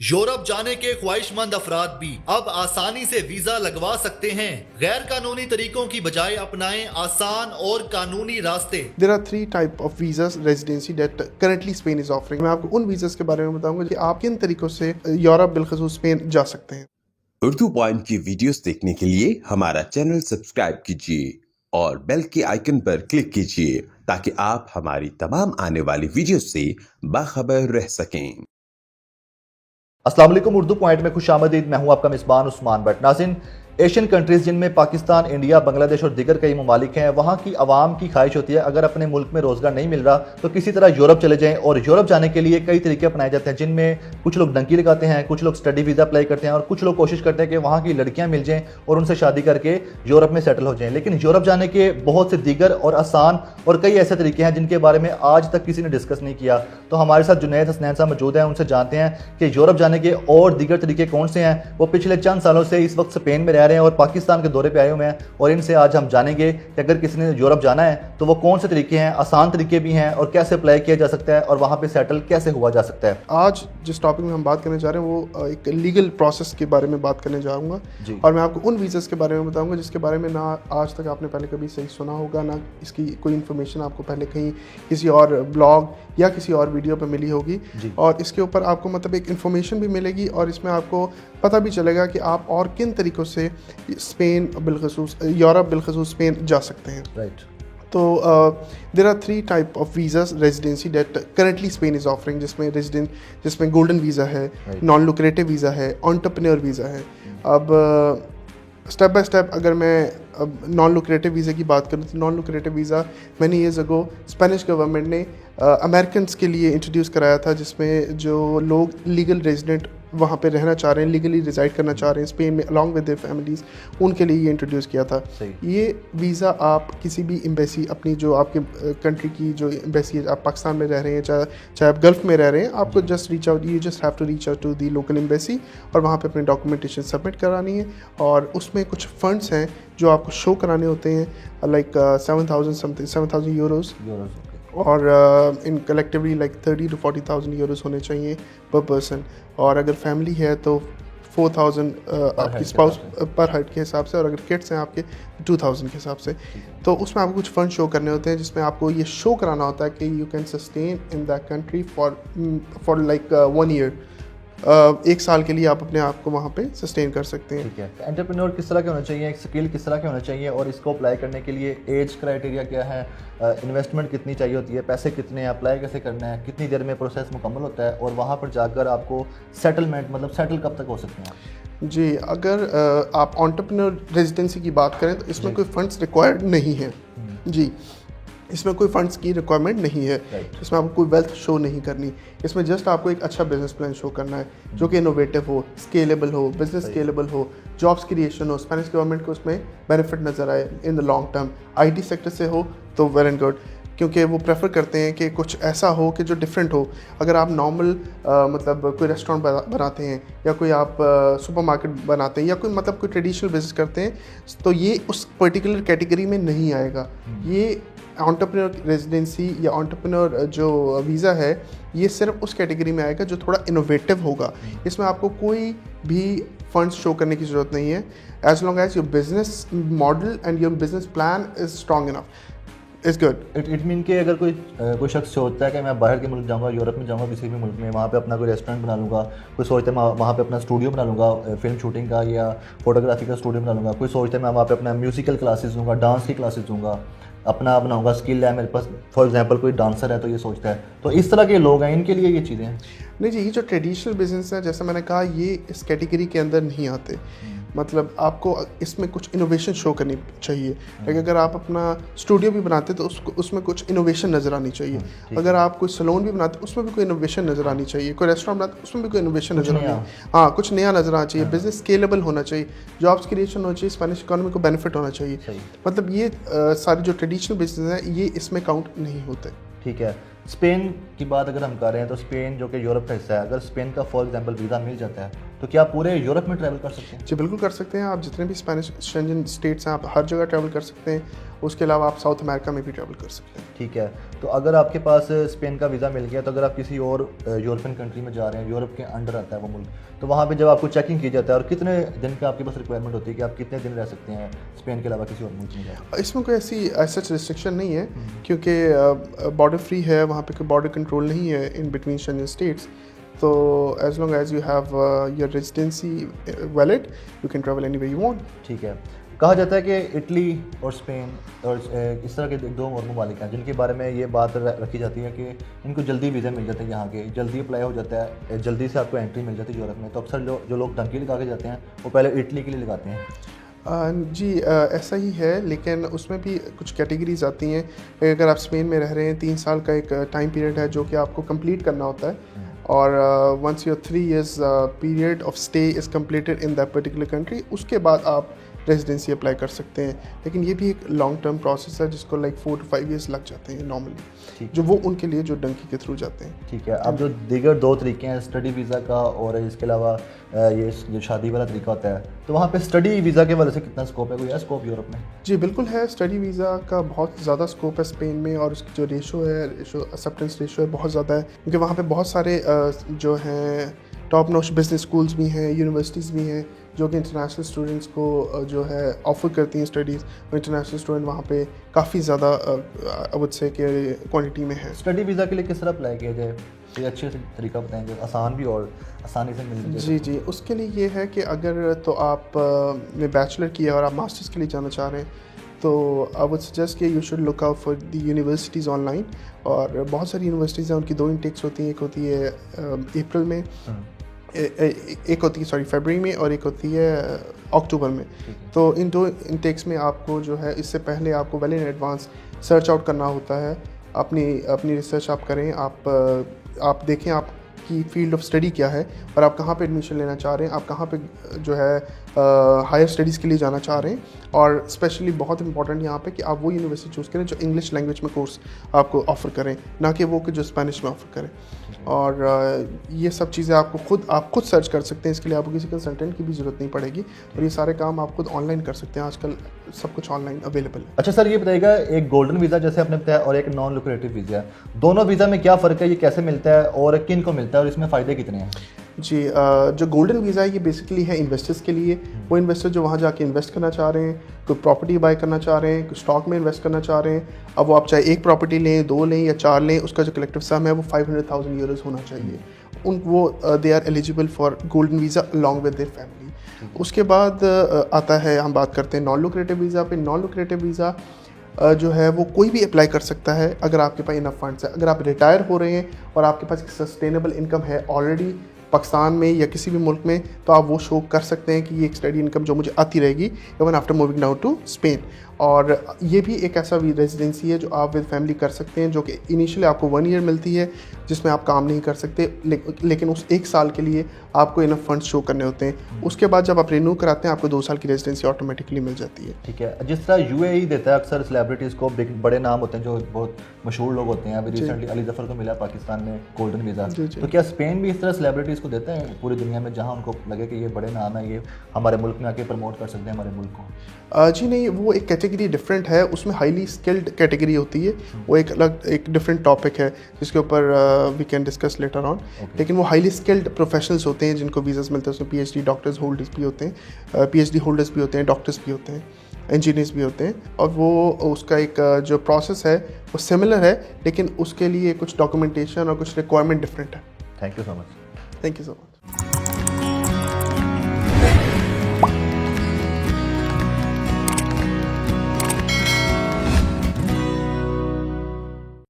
Europe जाने के ख्वाहिशमंद अफराद भी अब आसानी से वीजा लगवा सकते हैं। गैर कानूनी तरीकों की बजाय अपनाएं आसान और कानूनी रास्ते। There are three type of visas residency that currently Spain is offering. मैं आपको उन वीज़ास के बारे में बताऊंगा कि आप किन तरीकों से यूरोप बिलखसूस स्पेन जा सकते हैं। उर्दू पॉइंट की वीडियोस देखने के लिए हमारा चैनल सब्सक्राइब कीजिए और बेल के आइकन पर क्लिक कीजिए ताकि आप हमारी तमाम आने वाली वीडियोस से बाखबर रह सकें। अस्सलाम वालेकुम, उर्दू पॉइंट में खुशामदीद। मैं हूं आपका मेज़बान उस्मान भट्ट। नाज़रीन, एशियन कंट्रीज़ जिनमें पाकिस्तान, इंडिया, बांग्लादेश और दीगर कई ममालिक हैं, वहाँ की आवाम की ख्वाहिश होती है अगर अपने मुल्क में रोज़गार नहीं मिल रहा तो किसी तरह यूरोप चले जाएं। और यूरोप जाने के लिए कई तरीके अपनाए जाते हैं, जिनमें कुछ लोग डंकी लगाते हैं, कुछ लोग स्टडी वीज़ा अप्लाई करते हैं और कुछ लोग कोशिश करते हैं कि वहाँ की लड़कियाँ मिल जाएँ और उनसे शादी करके यूरोप में सेटल हो जाएँ। लेकिन यूरोप जाने के बहुत से दीगर और आसान और कई ऐसे तरीके हैं जिनके बारे में आज तक किसी ने डिस्कस नहीं किया। तो हमारे साथ जुनैद हसनैन साहब मौजूद हैं, उनसे जानते हैं कि यूरोप जाने के और दीगर तरीके कौन से हैं। वो पिछले चंद सालों से इस वक्त स्पेन में रह रहे हैं और पाकिस्तान के दौरे पे आए हुए हैं, और इनसे आज हम जानेंगे कि अगर किसी ने यूरोप जाना है तो वो कौन से तरीके हैं, आसान तरीके भी हैं, और कैसे अप्लाई किया जा सकता है और वहाँ पे सेटल कैसे हुआ जा सकता है। आज जिस टॉपिक में हम बात करने जा रहे हैं वो एक लीगल प्रोसेस के बारे में बात करने जाऊँगा, और मैं आपको उन वीज़ास के बारे में बताऊँगा जिसके बारे में ना आज तक आपने पहले कभी सही सुना होगा, ना इसकी कोई इन्फॉर्मेशन आपको पहले कहीं किसी और ब्लॉग या किसी और वीडियो पे मिली होगी। और इसके ऊपर आपको मतलब एक इन्फॉर्मेशन भी मिलेगी और इसमें आपको पता भी चलेगा कि आप और किन तरीक़ों से स्पेन बिलखसूस यूरोप बिलखसूस स्पेन जा सकते हैं। राइट। तो there are three type of visas residency that currently Spain is offering, जिसमें गोल्डन वीज़ा है, नॉन लुक्रेटिव वीज़ा है, एंटरप्रेन्योर वीज़ा है। अब स्टेप बाय स्टेप अगर मैं अब नॉन लुक्रेटिव वीज़ा की बात करूँ तो non lucrative visa many years ago Spanish government ने अमेरिकन्स के लिए इंट्रोड्यूस कराया था, जिसमें जो लोग लीगल रेजिडेंट वहाँ पे रहना चाह रहे हैं, लीगली रिजाइड करना चाह रहे हैं स्पेन में अलॉन्ग विद देयर फैमिलीज़, उनके लिए ये इंट्रोड्यूस किया था। ये वीज़ा आप किसी भी एम्बेसी, अपनी जो आपके कंट्री की जो एम्बेसी है, आप पाकिस्तान में रह रहे हैं चाहे आप गल्फ़ में रह रहे हैं, आपको just reach out, you just have to reach out to the local embassy और वहाँ पे अपनी डॉक्यूमेंटेशन सबमिट करानी है। और उसमें कुछ फ़ंड्स हैं जो आपको शो कराने होते हैं, लाइक 7,000 यूरोज़, और इन कलेक्टिवली लाइक 30 to 40,000 यूरोज़ होने चाहिए पर पर्सन। और अगर फैमिली है तो 4,000 आपकी स्पाउस पर हेड के हिसाब से, और अगर किड्स हैं आपके 2,000 के हिसाब से। तो उसमें आपको कुछ फंड शो करने होते हैं जिसमें आपको ये शो कराना होता है कि you can sustain in that country for like 1 year. 1 साल के लिए आप अपने आप को वहाँ पे सस्टेन कर सकते हैं। ठीक है। एंटरप्रेन्योर किस तरह के होना चाहिए, स्किल किस तरह के होना चाहिए, और इसको अप्लाई करने के लिए एज क्राइटेरिया क्या है, इन्वेस्टमेंट कितनी चाहिए होती है, पैसे कितने हैं, अप्लाई कैसे करना है, कितनी देर में प्रोसेस मुकम्मल होता है, और वहाँ पर जाकर आपको सेटलमेंट मतलब सेटल कब तक हो सकते हैं। जी, अगर आप एंटरप्रेन्योर रेजिडेंसी की बात करें तो इसमें कोई फंड्स रिक्वायर्ड नहीं है। जी, इसमें कोई फंड्स की रिक्वायरमेंट नहीं है। इसमें आपको कोई वेल्थ शो नहीं करनी, इसमें जस्ट आपको एक अच्छा बिजनेस प्लान शो करना है जो कि इनोवेटिव हो, स्केलेबल हो, बिजनेस स्केलेबल हो, जॉब्स क्रिएशन हो, स्पेनिश गवर्नमेंट को उसमें बेनिफिट नज़र आए in the long term. IT sector से हो तो वेल एंड गुड, क्योंकि वो प्रेफर करते हैं कि कुछ ऐसा हो कि जो डिफरेंट हो। अगर आप नॉर्मल मतलब कोई रेस्टोरेंट बनाते हैं या कोई आप सुपरमार्केट बनाते हैं या कोई मतलब कोई ट्रेडिशनल बिजनेस करते हैं तो ये उस पर्टिकुलर कैटेगरी में नहीं आएगा। ये एंटरप्रेन्योर रेजिडेंसी या एंटरप्रेन्योर जो वीज़ा है ये सिर्फ उस कैटेगरी में आएगा जो थोड़ा इनोवेटिव होगा। इसमें आपको कोई भी फंड्स शो करने की ज़रूरत नहीं है, as long as your business model and your business plan is strong enough, is good. It mean कि अगर कोई शख्स सोचता है कि मैं बाहर के मुल्क जाऊंगा, यूरोप में जाऊंगा, किसी भी मुल्क में, वहाँ पे अपना कोई रेस्टोरेंट बना लूँगा, कोई सोचता है मैं वहाँ पे अपना स्टूडियो बना लूँगा, फिल्म शूटिंग का या फोटोग्राफी का स्टूडियो बना लूँगा, कोई सोचता है मैं वहाँ पे अपना म्यूजिकल क्लासेस दूँगा, डांस की क्लासेस दूँगा, अपना बनाऊँगा, स्किल है मेरे पास, फॉर एग्जांपल कोई डांसर है तो ये सोचता है, तो इस तरह के लोग हैं, इनके लिए ये चीज़ें हैं। नहीं जी, ये जो ट्रेडिशनल बिजनेस है जैसा मैंने कहा ये इस कैटेगरी के अंदर नहीं आते। मतलब आपको इसमें कुछ इनोवेशन शो करनी चाहिए। लेकिन अगर आप अपना स्टूडियो भी बनाते तो उसमें कुछ इनोवेशन नज़र आनी चाहिए। अगर आप कोई सैलून भी बनाते उसमें भी कोई इनोवेशन नज़र आनी चाहिए। कोई रेस्टोरेंट बनाते उसमें भी कोई इनोवेशन नज़र आनी, हाँ कुछ नया नज़र आना चाहिए। बिजनेस स्केलेबल होना चाहिए, जॉब्स क्रिएशन होना चाहिए, स्पेनिश इकोनॉमी को बेनिफिट होना चाहिए। मतलब ये सारी जो ट्रेडिशनल बिजनेस है ये इसमें काउंट नहीं होते। ठीक है। स्पेन की बात अगर हम कर रहे हैं तो स्पेन जो कि यूरोप का हिस्सा है, अगर स्पेन का फॉर एग्जांपल वीज़ा मिल जाता है तो क्या पूरे यूरोप में ट्रैवल कर सकते हैं? जी बिल्कुल कर सकते हैं। आप जितने भी स्पेनिश शेंजन स्टेट्स हैं आप हर जगह ट्रैवल कर सकते हैं। उसके अलावा आप साउथ अमेरिका में भी ट्रैवल कर सकते हैं। ठीक है, तो अगर आपके पास स्पेन का वीज़ा मिल गया, तो अगर आप किसी और यूरोपियन कंट्री में जा रहे हैं, यूरोप के अंडर आता है वो मुल्क, तो वहाँ पे जब आपको चेकिंग की जाता है, और कितने दिन का आपके पास रिक्वायरमेंट होती है कि आप कितने दिन रह सकते हैं स्पेन के अलावा किसी और मुल्क में जाकर? इसमें कोई ऐसी सच रिस्ट्रिक्शन नहीं है, क्योंकि बॉर्डर फ्री है, वहाँ पे कोई बॉर्डर कंट्रोल नहीं है इन बिटवीन शेंजन स्टेट्स। तो as long as you have your residency valid, you can travel any way you want. ठीक है, कहा जाता है कि इटली और स्पेन और इस तरह के दो और ममालिक हैं जिनके बारे में ये बात रखी जाती है कि इनको जल्दी वीज़ा मिल जाते हैं, यहाँ के जल्दी अप्लाई हो जाता है, जल्दी से आपको एंट्री मिल जाती है यूरोप में। तो अक्सर जो लोग टंकी लगा के जाते हैं वो पहले इटली के लिए लगाते हैं। जी ऐसा ही है, लेकिन उसमें भी कुछ कैटेगरीज आती हैं। अगर आप स्पेन में रह रहे हैं, 3 साल का एक टाइम पीरियड है जो कि आपको कंप्लीट करना होता है, और once your 3 years period of stay is completed in that particular country, उसके बाद आप रेजिडेंसी अप्लाई कर सकते हैं। लेकिन ये भी एक लॉन्ग टर्म प्रोसेस है जिसको लाइक 4 to 5 years लग जाते हैं नॉर्मली, जो वो उनके लिए जो डंकी के थ्रू जाते हैं। ठीक है, अब जो दीगर 2 तरीके हैं स्टडी वीज़ा का और इसके अलावा ये जो शादी वाला तरीका होता है, तो वहाँ पे स्टडी वीज़ा के वजह से कितना स्कोप है, कोई है स्कोप यूरोप में? जी बिल्कुल है, स्टडी वीज़ा का बहुत ज़्यादा स्कोप है स्पेन में, और उसकी जो रेशो है, एक्सेप्टेंस रेशो है, बहुत ज़्यादा है, क्योंकि वहाँ पे बहुत सारे जो हैं टॉप नॉच बिजनेस स्कूल्स भी हैं, यूनिवर्सिटीज़ भी हैं जो कि इंटरनेशनल स्टूडेंट्स को जो है ऑफ़र करती हैं स्टडीज़, और इंटरनेशनल स्टूडेंट वहाँ पे काफ़ी ज़्यादा आई वुड से कि क्वांटिटी में है। स्टडी वीज़ा के लिए किस तरह अप्लाई किया जाए, कोई अच्छे से तरीका बताएं जो आसान भी और आसानी से मिल जाए? जी, उसके लिए ये है कि अगर तो आप ने बैचलर किया और आप मास्टर्स के लिए जाना चाह रहे हैं, तो आई वुड सजेस्ट कि you should look out for the universities online. और बहुत सारी यूनिवर्सिटीज़ हैं, उनकी 2 इंटेक्स होती हैं, एक होती है अप्रैल में, एक होती है फरवरी में, और एक होती है अक्टूबर में। तो इन 2 इंटेक्स में आपको जो है इससे पहले आपको well in advance search out करना होता है। अपनी रिसर्च आप करें, आप देखें आपकी फील्ड ऑफ स्टडी क्या है और आप कहाँ पे एडमिशन लेना चाह रहे हैं, आप कहाँ पे जो है हायर स्टडीज़ के लिए जाना चाह रहे हैं। और स्पेशली बहुत इंपॉर्टेंट यहाँ पे कि आप वो यूनिवर्सिटी चूज़ करें जो इंग्लिश लैंग्वेज में कोर्स आपको ऑफ़र करें, ना कि वो कि जो स्पेनिश में ऑफ़र करें। और ये सब चीज़ें आप खुद सर्च कर सकते हैं, इसके लिए आपको किसी कंसल्टेंट की भी ज़रूरत नहीं पड़ेगी, और ये सारे काम आप खुद ऑनलाइन कर सकते हैं। आजकल सब कुछ ऑनलाइन अवेलेबल है। अच्छा सर, ये बताइएगा, एक गोल्डन वीज़ा जैसे आपने बताया और एक नॉन लुक्रेटिव वीज़ा है, दोनों वीज़ा में क्या फ़र्क है, ये कैसे मिलता है और किन को मिलता है और इसमें फ़ायदे कितने हैं? जी जो गोल्डन वीज़ा है ये बेसिकली है इन्वेस्टर्स के लिए। वो इन्वेस्टर जो वहाँ जाके इन्वेस्ट करना चाह रहे हैं, कोई प्रॉपर्टी बाय करना चाह रहे हैं, कोई स्टॉक में इन्वेस्ट करना चाह रहे हैं। अब वो आप चाहे 1 प्रॉपर्टी लें, 2 लें या 4 लें, उसका जो कलेक्टिव सम है वो 500,000 यूरोज़ होना चाहिए। They are eligible for golden visa along with their family. उसके बाद आता है, हम बात करते हैं नॉन लुक्रेटिव वीज़ा पे। नॉन लुक्रेटिव वीज़ा जो है वो कोई भी अप्लाई कर सकता है अगर आपके पास इनफ फंड्स है। अगर आप रिटायर हो रहे हैं और आपके पास एक सस्टेनेबल इनकम है ऑलरेडी पाकिस्तान में या किसी भी मुल्क में, तो आप वो शो कर सकते हैं कि ये एक स्टडी इनकम जो मुझे आती रहेगी even after moving now to Spain. और ये भी एक ऐसा रेजिडेंसी है जो आप विद फैमिली कर सकते हैं, जो कि इनिशियली आपको 1 ईयर मिलती है जिसमें आप काम नहीं कर सकते, लेकिन उस 1 साल के लिए आपको इनफ फंड्स शो करने होते हैं। उसके बाद जब आप रिन्यू कराते हैं आपको 2 साल की रेजिडेंसी ऑटोमेटिकली मिल जाती है। ठीक है, जिस तरह यूएई देता है अक्सर सेलिब्रिटीज़ को, बड़े नाम होते हैं जो बहुत मशहूर लोग होते हैं, अभी रिसेंटली अली जफर को मिला पाकिस्तान में गोल्डन वीज़ा, तो क्या स्पेन भी इस तरह सेलिब्रिटीज़ को देता है पूरी दुनिया में, जहाँ उनको लगे कि ये बड़े नाम है, ये हमारे मुल्क में आके प्रमोट कर सकते हैं हमारे मुल्क को? जी नहीं, वो एक कैटेगरी डिफरेंट है, उसमें हाईली स्किल्ड कैटेगरी होती है, वो एक अलग एक डिफरेंट टॉपिक है जिसके ऊपर we can discuss later on. लेकिन वो हाईली स्किल्ड प्रोफेशनल्स होते हैं जिनको वीज़ास मिलते हैं, उसमें पीएचडी डॉक्टर्स होल्डर्स भी होते हैं, पीएचडी होल्डर्स भी होते हैं, डॉक्टर्स भी होते हैं, इंजीनियर्स भी होते हैं। और वो उसका एक जो प्रोसेस है वो सिमिलर है, लेकिन उसके लिए कुछ डॉक्यूमेंटेशन और कुछ रिक्वायरमेंट डिफरेंट है। Thank you so much. Thank you so much.